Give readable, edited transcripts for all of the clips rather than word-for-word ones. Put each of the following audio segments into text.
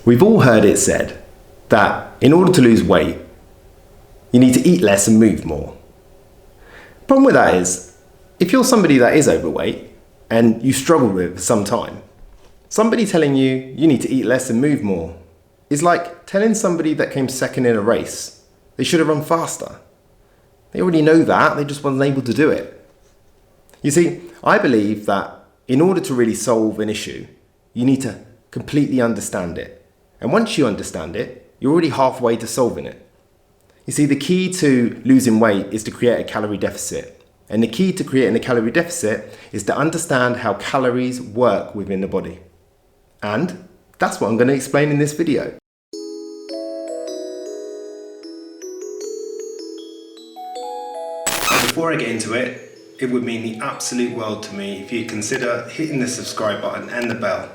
We've all heard it said that in order to lose weight, you need to eat less and move more. Problem with that is, if you're somebody that is overweight and you struggle with it for some time, somebody telling you you need to eat less and move more is like telling somebody that came second in a race they should have run faster. They already know that, they just weren't able to do it. You see, I believe that in order to really solve an issue, you need to completely understand it. And once you understand it, you're already halfway to solving it. You see, the key to losing weight is to create a calorie deficit. And the key to creating a calorie deficit is to understand how calories work within the body. And that's what I'm going to explain in this video. Before I get into it, it would mean the absolute world to me if you consider hitting the subscribe button and the bell.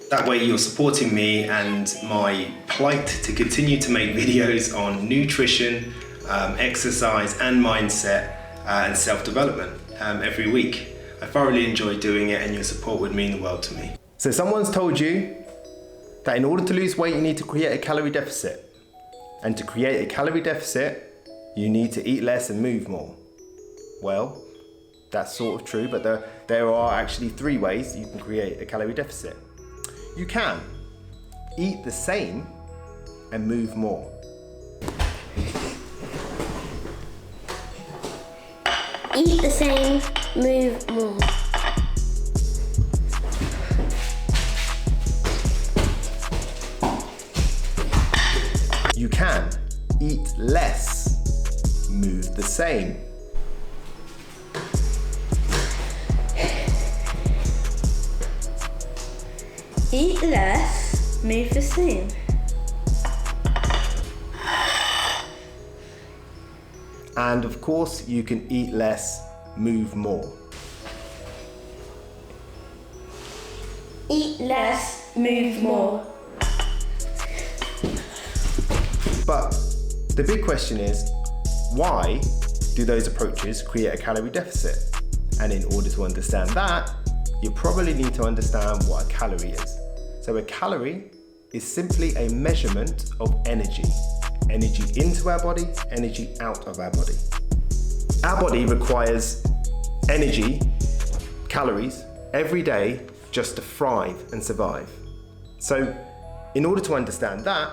That way you're supporting me and my plight to continue to make videos on nutrition, exercise and mindset and self-development every week. I thoroughly enjoy doing it and your support would mean the world to me. So someone's told you that in order to lose weight you need to create a calorie deficit. And to create a calorie deficit you need to eat less and move more. Well, that's sort of true, but there are actually 3 ways you can create a calorie deficit. You can eat the same and move more. Eat the same, move more. You can eat less, move the same. Eat less, move the same. And of course, you can eat less, move more. Eat less, move more. But the big question is, why do those approaches create a calorie deficit? And in order to understand that, you probably need to understand what a calorie is. So a calorie is simply a measurement of energy. Energy into our body, energy out of our body. Our body requires energy, calories, every day just to thrive and survive. So in order to understand that,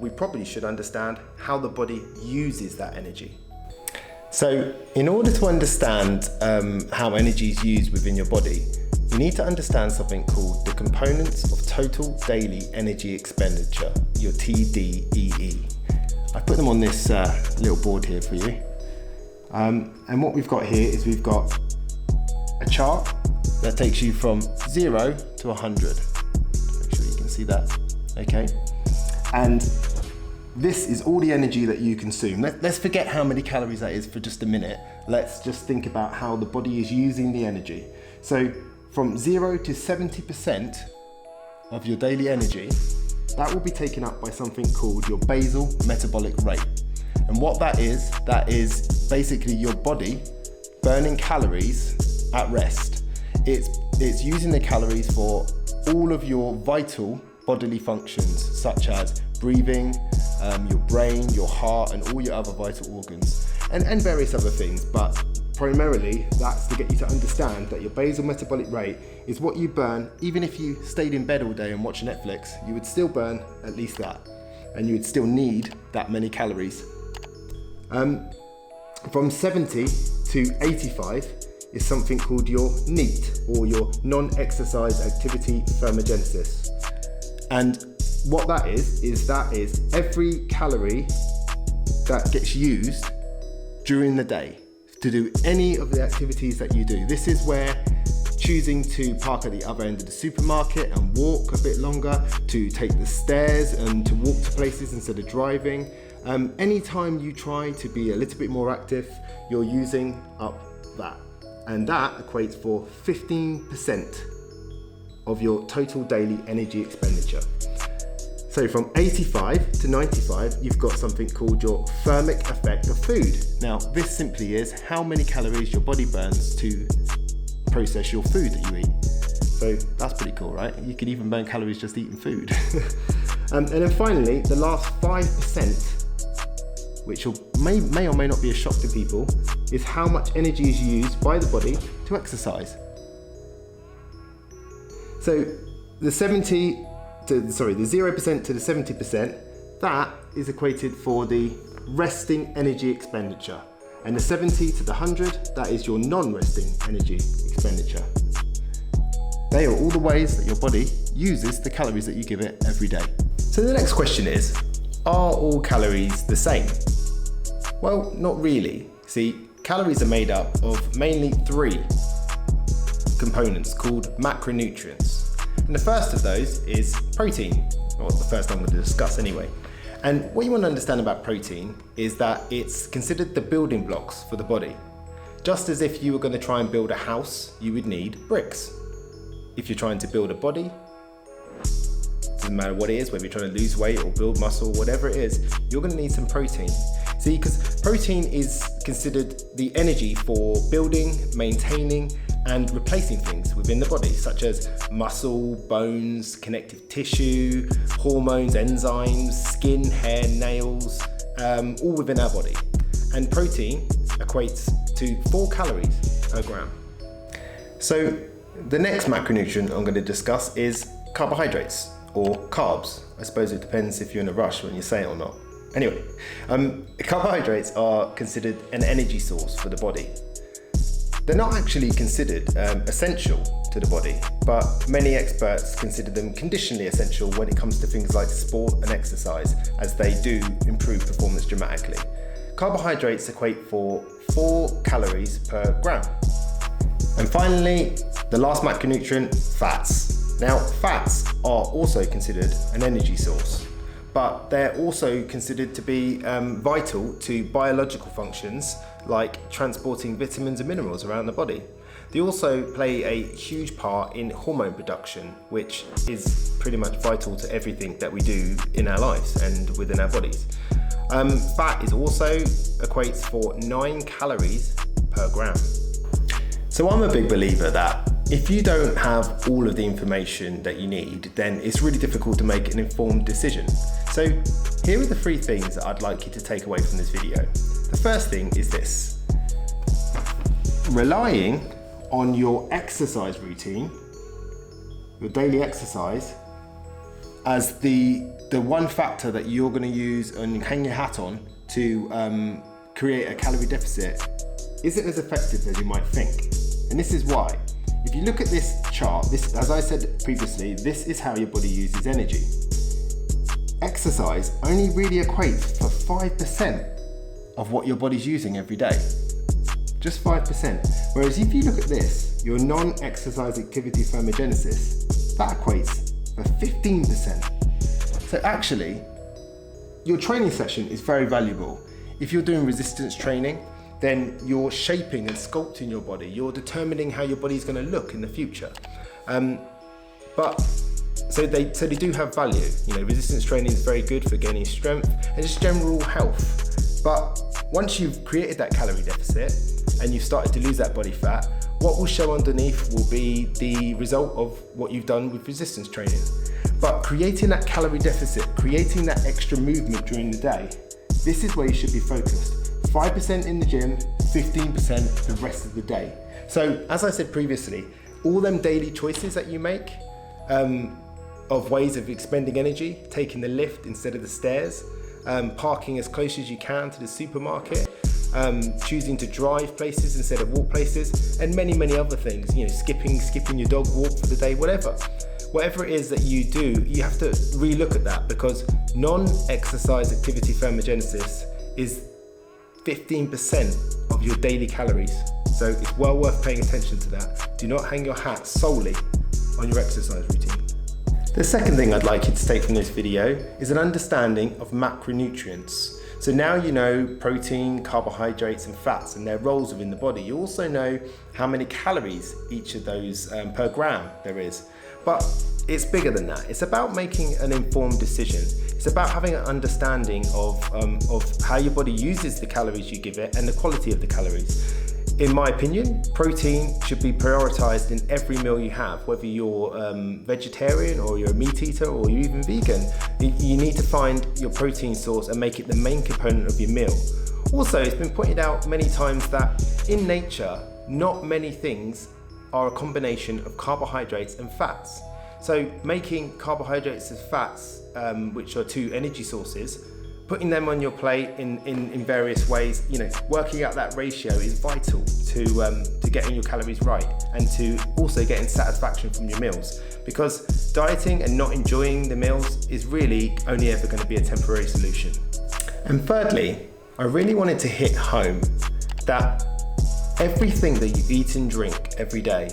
we probably should understand how the body uses that energy. So in order to understand how energy is used within your body, you need to understand something called the components of total daily energy expenditure, your TDEE. I put them on this little board here for you. And what we've got here is we've got a chart that takes you from 0 to 100. Make sure you can see that, okay? And this is all the energy that you consume. Let's forget how many calories that is for just a minute. Let's just think about how the body is using the energy. So from 0 to 70% of your daily energy, that will be taken up by something called your basal metabolic rate. And what that is basically your body burning calories at rest. It's using the calories for all of your vital bodily functions, such as breathing, your brain, your heart, and all your other vital organs, and various other things. But primarily, that's to get you to understand that your basal metabolic rate is what you burn. Even if you stayed in bed all day and watched Netflix, you would still burn at least that, and you would still need that many calories. From 70 to 85 is something called your NEAT, or your non-exercise activity thermogenesis. And what that is every calorie that gets used during the day to do any of the activities that you do. This is where choosing to park at the other end of the supermarket and walk a bit longer, to take the stairs and to walk to places instead of driving. Anytime you try to be a little bit more active, you're using up that. And that equates for 15% of your total daily energy expenditure. So from 85 to 95, you've got something called your thermic effect of food. Now, this simply is how many calories your body burns to process your food that you eat. So that's pretty cool, right? You can even burn calories just eating food. And then finally, the last 5%, which may or may not be a shock to people, is how much energy is used by the body to exercise. So the 0% to the 70%, that is equated for the resting energy expenditure. And the 70 to the 100, that is your non-resting energy expenditure. They are all the ways that your body uses the calories that you give it every day. So the next question is, are all calories the same? Well, not really. See, calories are made up of mainly 3 components called macronutrients. And the first of those is protein, or the first I'm going to discuss anyway. And what you want to understand about protein is that it's considered the building blocks for the body. Just as if you were going to try and build a house, you would need bricks. If you're trying to build a body, doesn't matter what it is, whether you're trying to lose weight or build muscle, whatever it is, you're going to need some protein. See, because protein is considered the energy for building, maintaining, and replacing things within the body, such as muscle, bones, connective tissue, hormones, enzymes, skin, hair, nails, all within our body. And protein equates to 4 calories per gram. So the next macronutrient I'm going to discuss is carbohydrates, or carbs. I suppose it depends if you're in a rush when you say it or not. Anyway, carbohydrates are considered an energy source for the body. They're not actually considered essential to the body, but many experts consider them conditionally essential when it comes to things like sport and exercise, as they do improve performance dramatically. Carbohydrates equate for 4 calories per gram. And finally, the last macronutrient, fats. Now, fats are also considered an energy source, but they're also considered to be vital to biological functions like transporting vitamins and minerals around the body. They also play a huge part in hormone production, which is pretty much vital to everything that we do in our lives and within our bodies. Fat is also equates for 9 calories per gram. So I'm a big believer that if you don't have all of the information that you need, then it's really difficult to make an informed decision. So here are the 3 things that I'd like you to take away from this video. The first thing is this: relying on your exercise routine, your daily exercise, as the one factor that you're going to use and hang your hat on to create a calorie deficit isn't as effective as you might think. And this is why. If you look at this chart, this, as I said previously, this is how your body uses energy. Exercise only really equates for 5% of what your body's using every day. Just 5%. Whereas if you look at this, your non-exercise activity thermogenesis, that equates for 15%. So actually, your training session is very valuable. If you're doing resistance training, then you're shaping and sculpting your body. You're determining how your body's going to look in the future. So they do have value. You know, resistance training is very good for gaining strength and just general health. But once you've created that calorie deficit and you've started to lose that body fat, what will show underneath will be the result of what you've done with resistance training. But creating that calorie deficit, creating that extra movement during the day, this is where you should be focused. 5% in the gym, 15% the rest of the day. So as I said previously, all them daily choices that you make of ways of expending energy, taking the lift instead of the stairs, parking as close as you can to the supermarket, choosing to drive places instead of walk places, and many, many other things, you know, skipping your dog walk for the day, whatever it is that you do, you have to relook at that, because non-exercise activity thermogenesis is 15% of your daily calories. So it's well worth paying attention to that. Do not hang your hat solely on your exercise routine. The second thing I'd like you to take from this video is an understanding of macronutrients. So now you know protein, carbohydrates and fats and their roles within the body. You also know how many calories each of those per gram there is. But it's bigger than that. It's about making an informed decision. It's about having an understanding of how your body uses the calories you give it and the quality of the calories. In my opinion, protein should be prioritized in every meal you have, whether you're vegetarian or you're a meat eater or you're even vegan. You need to find your protein source and make it the main component of your meal. Also, it's been pointed out many times that in nature, not many things are a combination of carbohydrates and fats. So making carbohydrates and fats, which are two energy sources, putting them on your plate in various ways, working out that ratio is vital to getting your calories right and to also getting satisfaction from your meals. Because dieting and not enjoying the meals is really only ever going to be a temporary solution. And thirdly, I really wanted to hit home that everything that you eat and drink every day,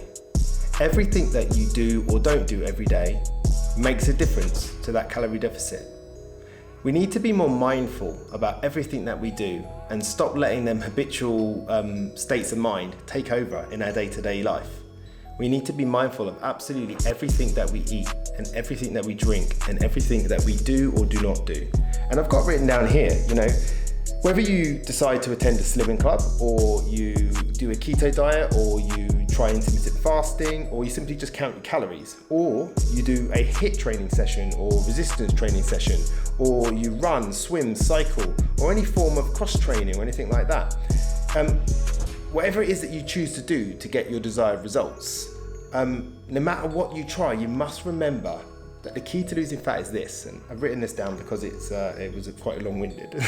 everything that you do or don't do every day makes a difference to that calorie deficit. We need to be more mindful about everything that we do and stop letting them habitual states of mind take over in our day-to-day life. We need to be mindful of absolutely everything that we eat and everything that we drink and everything that we do or do not do. And I've got written down here, whether you decide to attend a slimming club or you do a keto diet or you try intermittent fasting or you simply just count your calories or you do a HIIT training session or resistance training session or you run, swim, cycle or any form of cross training or anything like that. Whatever it is that you choose to do to get your desired results, no matter what you try, you must remember that the key to losing fat is this, and I've written this down because it was quite long-winded.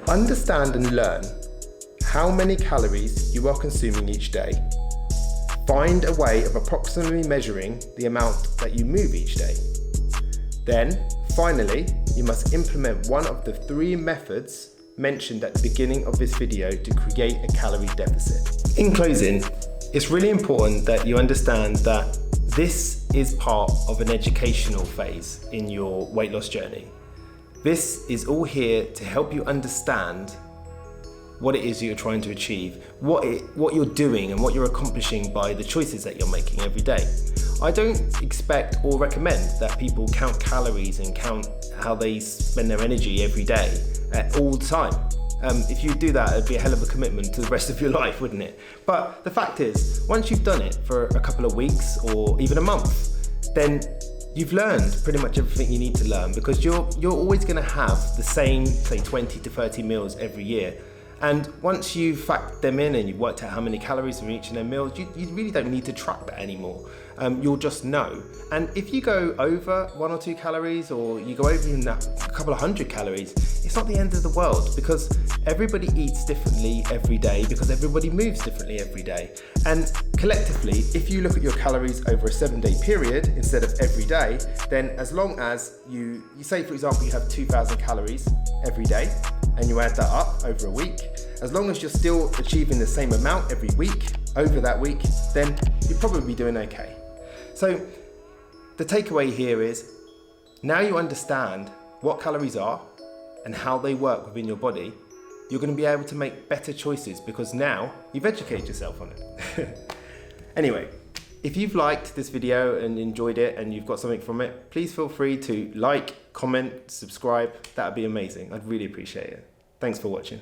Understand and learn how many calories you are consuming each day. Find a way of approximately measuring the amount that you move each day. Then, finally, you must implement one of the 3 methods mentioned at the beginning of this video to create a calorie deficit. In closing, it's really important that you understand that this is part of an educational phase in your weight loss journey. This is all here to help you understand what it is you're trying to achieve, what you're doing and what you're accomplishing by the choices that you're making every day. I don't expect or recommend that people count calories and count how they spend their energy every day all the time. If you do that, it'd be a hell of a commitment to the rest of your life, wouldn't it? But the fact is, once you've done it for a couple of weeks or even a month, then you've learned pretty much everything you need to learn, because you're always going to have the same, say, 20 to 30 meals every year. And once you've factored them in and you've worked out how many calories are in each of their meals, you really don't need to track that anymore. You'll just know. And if you go over 1 or 2 calories, or you go over even a couple of 100 calories, it's not the end of the world, because everybody eats differently every day, because everybody moves differently every day. And collectively, if you look at your calories over a 7-day period instead of every day, then as long as you say, for example, you have 2,000 calories every day, and you add that up over a week, as long as you're still achieving the same amount every week over that week, then you'll probably be doing okay. So the takeaway here is, now you understand what calories are and how they work within your body, you're going to be able to make better choices, because now you've educated yourself on it. Anyway, if you've liked this video and enjoyed it and you've got something from it, please feel free to like, comment, subscribe. That would be amazing. I'd really appreciate it. Thanks for watching.